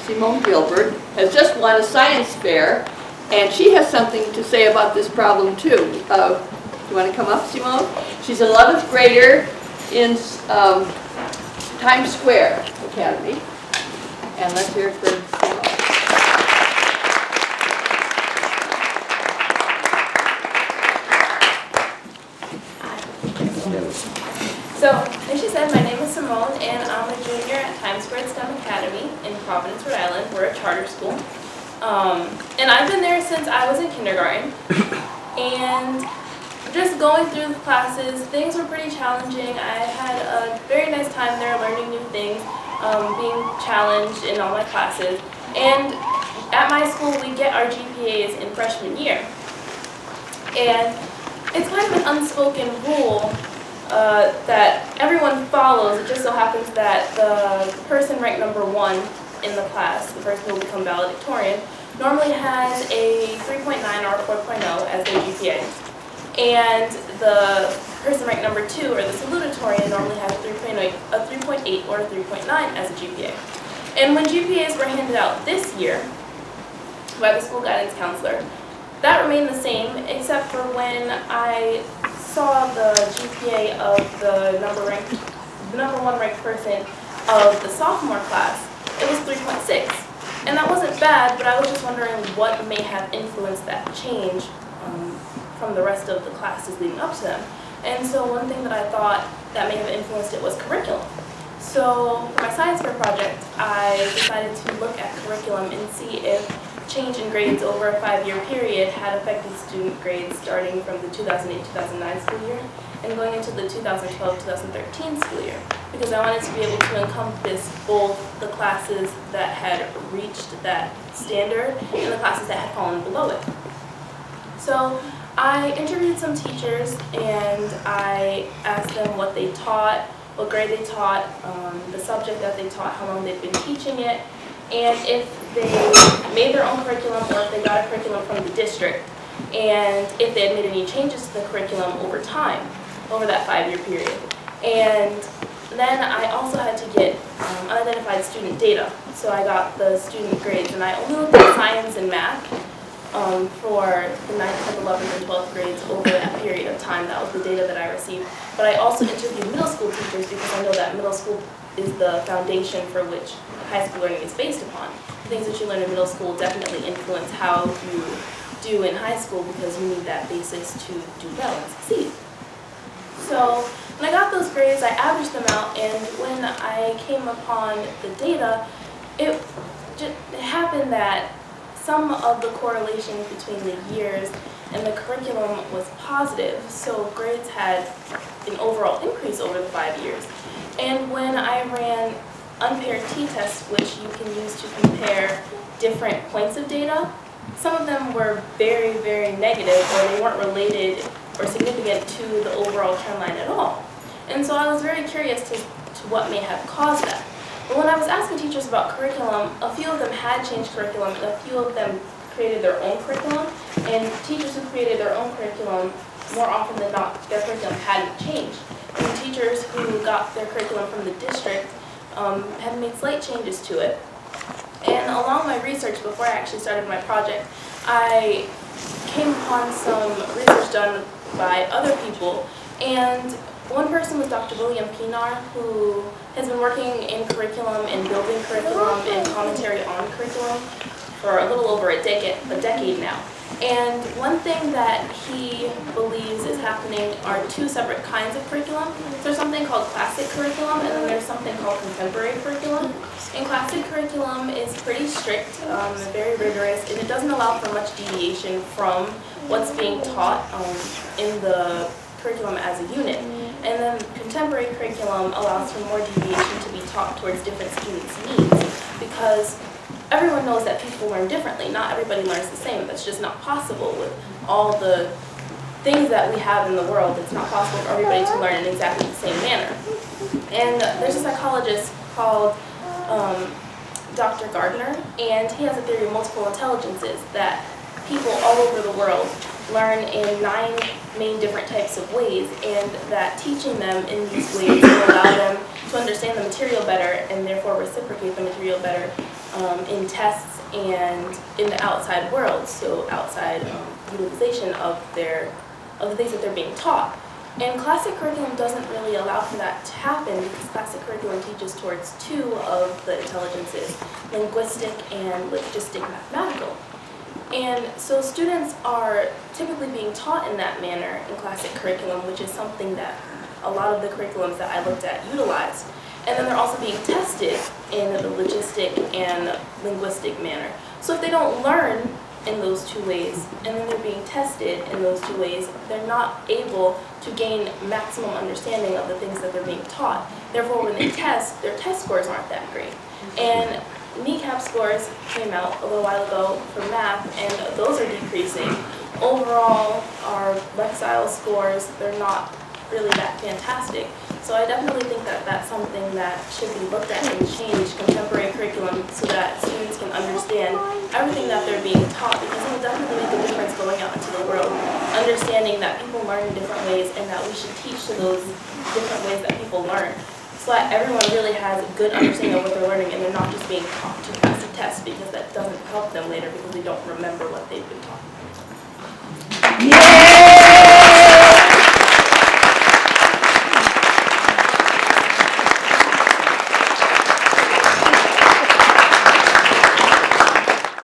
Simone Gilbert, has just won a science fair, and she has something to say about this problem too. You want to come up, Simone? She's an 11th grader in Times Square Academy, and let's hear it for Simone. So, as she said, my name is Simone, and I'm a junior at Times Square STEM Academy in Providence, Rhode Island. We're a charter school. And I've been there since I was in kindergarten. And just going through the classes, things were pretty challenging. I had a very nice time there learning new things, being challenged in all my classes. And at my school, we get our GPAs in freshman year. And it's kind of an unspoken rule that everyone follows. It just so happens that the person ranked number 1 in the class, the person who will become valedictorian, normally has a 3.9 or a 4.0 as their GPA. And the person ranked number 2, or the salutatorian, normally has a 3.8 or a 3.9 as a GPA. And when GPAs were handed out this year by the school guidance counselor, that remained the same, except for when I saw the GPA of the number 1 ranked person of the sophomore class, it was 3.6. And that wasn't bad, but I was just wondering what may have influenced that change from the rest of the classes leading up to them. And so one thing that I thought that may have influenced it was curriculum. So for my science fair project, I decided to look at curriculum and see if change in grades over a 5-year period had affected student grades starting from the 2008-2009 school year and going into the 2012-2013 school year, because I wanted to be able to encompass both the classes that had reached that standard and the classes that had fallen below it. So I interviewed some teachers and I asked them what they taught, what grade they taught, the subject that they taught, how long they'd been teaching it, and if they made their own curriculum or if they got a curriculum from the district, and if they had made any changes to the curriculum over time, over that 5-year period. And then I also had to get unidentified student data. So I got the student grades, and I only looked at science and math for the 9th, 10th, 11th, and 12th grades over that period of time. That was the data that I received. But I also interviewed middle school teachers because I know that middle school is the foundation for which high school learning is based upon. The things that you learn in middle school definitely influence how you do in high school because you need that basis to do well and succeed. So when I got those grades, I averaged them out, and when I came upon the data, it happened that some of the correlations between the years and the curriculum was positive, so grades had an overall increase over the 5 years. And when I ran unpaired t-tests, which you can use to compare different points of data, some of them were very, very negative, or they weren't related or significant to the overall trend line at all. And so I was very curious to what may have caused that. But when I was asking teachers about curriculum, a few of them had changed curriculum, and a few of them created their own curriculum. And teachers who created their own curriculum, more often than not, their curriculum hadn't changed. And teachers who got their curriculum from the district had made slight changes to it. And along my research, before I actually started my project, I came upon some research done by other people, and one person was Dr. William Pinar, who has been working in curriculum and building curriculum and commentary on curriculum for a little over a decade now. And one thing that he believes is happening are 2 separate kinds of curriculum. There's something called classic curriculum, and then there's something called contemporary curriculum. And classic curriculum is pretty strict, very rigorous, and it doesn't allow for much deviation from what's being taught in the curriculum as a unit. And then contemporary curriculum allows for more deviation to be taught towards different students' needs, because everyone knows that people learn differently. Not everybody learns the same. That's just not possible with all the things that we have in the world. It's not possible for everybody to learn in exactly the same manner. And there's a psychologist called Dr. Gardner, and he has a theory of multiple intelligences, that people all over the world learn in 9 main different types of ways, and that teaching them in these ways will allow them to understand the material better and therefore reciprocate the material better in tests and in the outside world, so outside utilization of the things that they're being taught. And classic curriculum doesn't really allow for that to happen because classic curriculum teaches towards two of the intelligences, linguistic and logistic mathematical. And so students are typically being taught in that manner in classic curriculum, which is something that a lot of the curriculums that I looked at utilized. And then they're also being tested in the logistic and linguistic manner. So if they don't learn in those two ways, and then they're being tested in those two ways, they're not able to gain maximum understanding of the things that they're being taught. Therefore, when they test, their test scores aren't that great. And kneecap scores came out a little while ago for math, and those are decreasing. Overall, our Lexile scores, they're not really that fantastic. So I definitely think that that's something that should be looked at and changed, contemporary curriculum, so that students can understand everything that they're being taught, because it will definitely make a difference going out into the world, understanding that people learn in different ways and that we should teach to those different ways that people learn, so that everyone really has a good understanding of what they're learning and they're not just being taught to pass a test, because that doesn't help them later because they don't remember what they've been taught.